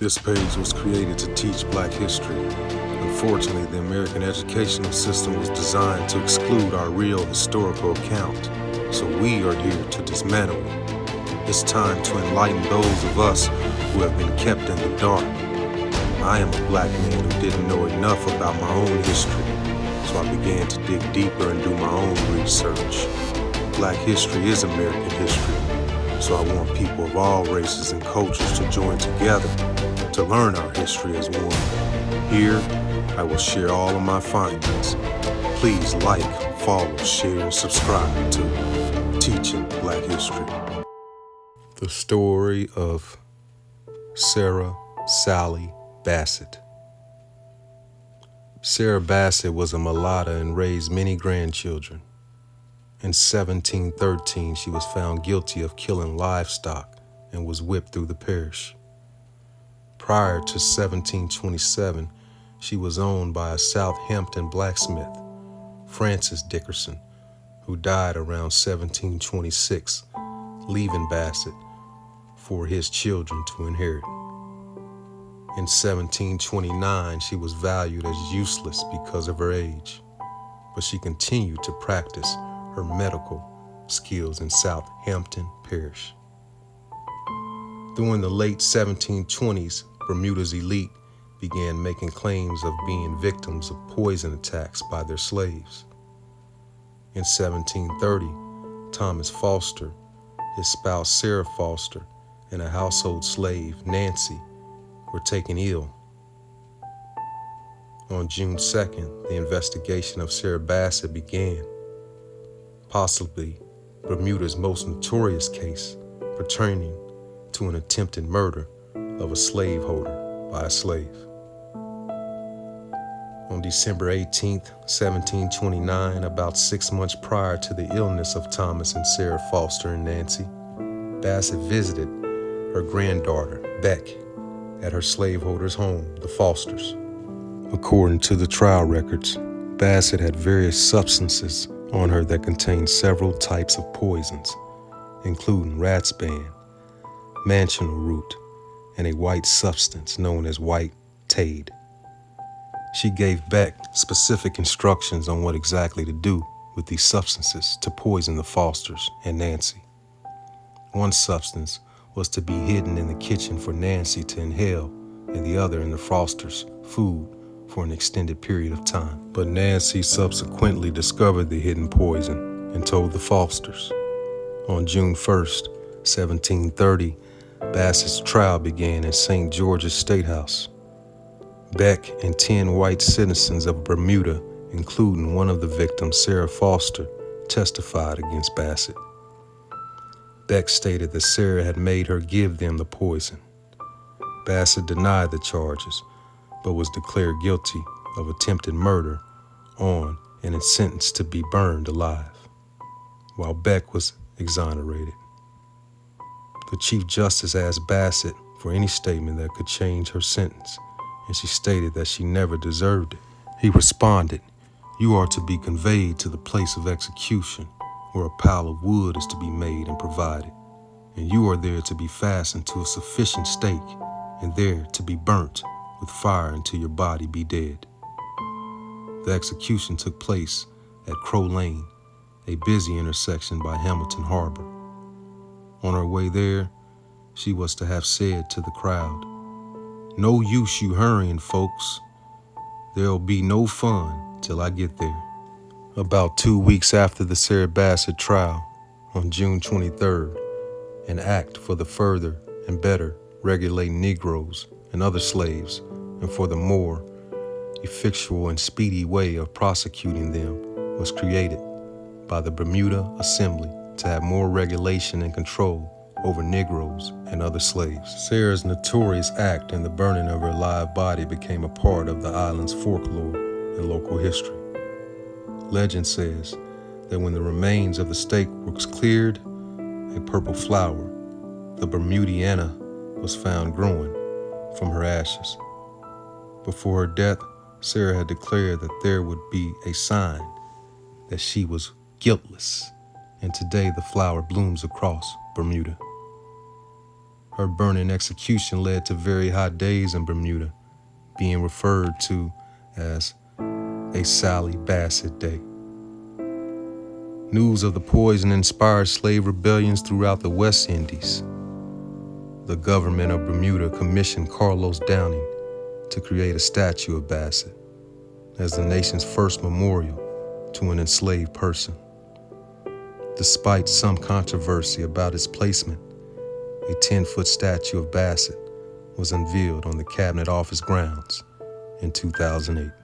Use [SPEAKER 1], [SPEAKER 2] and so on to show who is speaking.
[SPEAKER 1] This page was created to teach Black history. Unfortunately, the American educational system was designed to exclude our real historical account, so we are here to dismantle it. It's time to enlighten those of us who have been kept in the dark. I am a Black man who didn't know enough about my own history, so I began to dig deeper and do my own research. Black history is American history, so I want people of all races and cultures to join together to learn our history as one. Here, I will share all of my findings. Please like, follow, share, and subscribe to Teaching Black History. The story of Sarah Sally Bassett. Sarah Bassett was a mulatto and raised many grandchildren. In 1713, she was found guilty of killing livestock and was whipped through the parish. Prior to 1727, she was owned by a Southampton blacksmith, Francis Dickerson, who died around 1726, leaving Bassett for his children to inherit. In 1729, she was valued as useless because of her age, but she continued to practice her medical skills in Southampton Parish. During the late 1720s, Bermuda's elite began making claims of being victims of poison attacks by their slaves. In 1730, Thomas Foster, his spouse Sarah Foster, and a household slave, Nancy, were taken ill. On June 2nd, the investigation of Sarah Bassett began, possibly Bermuda's most notorious case pertaining to an attempted murder of a slaveholder by a slave. On December 18, 1729, about 6 months prior to the illness of Thomas and Sarah Foster and Nancy, Bassett visited her granddaughter, Beck, at her slaveholder's home, the Fosters. According to the trial records, Bassett had various substances on her that contained several types of poisons, including ratsbane, mansional root, and a white substance known as white tade. She gave Beck specific instructions on what exactly to do with these substances to poison the Fosters and Nancy. One substance was to be hidden in the kitchen for Nancy to inhale, and the other in the Fosters' food for an extended period of time. But Nancy subsequently discovered the hidden poison and told the Fosters. On June 1st, 1730, Bassett's trial began in St. George's State House. Beck and 10 white citizens of Bermuda, including one of the victims, Sarah Foster, testified against Bassett. Beck stated that Sarah had made her give them the poison. Bassett denied the charges, but was declared guilty of attempted murder on and is sentenced to be burned alive, while Beck was exonerated. The Chief Justice asked Bassett for any statement that could change her sentence, and she stated that she never deserved it. He responded, "You are to be conveyed to the place of execution, where a pile of wood is to be made and provided, and you are there to be fastened to a sufficient stake, and there to be burnt with fire until your body be dead." The execution took place at Crow Lane, a busy intersection by Hamilton Harbor. On her way there, she was to have said to the crowd, "No use you hurrying, folks. There'll be no fun till I get there." About 2 weeks after the Sarah Bassett trial, on June 23rd, an act for the further and better regulating Negroes and other slaves, and for the more effectual and speedy way of prosecuting them, was created by the Bermuda Assembly to have more regulation and control over Negroes and other slaves. Sarah's notorious act and the burning of her live body became a part of the island's folklore and local history. Legend says that when the remains of the stake was cleared, a purple flower, the Bermudiana, was found growing from her ashes. Before her death, Sarah had declared that there would be a sign that she was guiltless, and today the flower blooms across Bermuda. Her burning execution led to very hot days in Bermuda, being referred to as a Sally Bassett Day. News of the poison inspired slave rebellions throughout the West Indies. The government of Bermuda commissioned Carlos Downing to create a statue of Bassett as the nation's first memorial to an enslaved person. Despite some controversy about its placement, a 10-foot statue of Bassett was unveiled on the Cabinet Office grounds in 2008.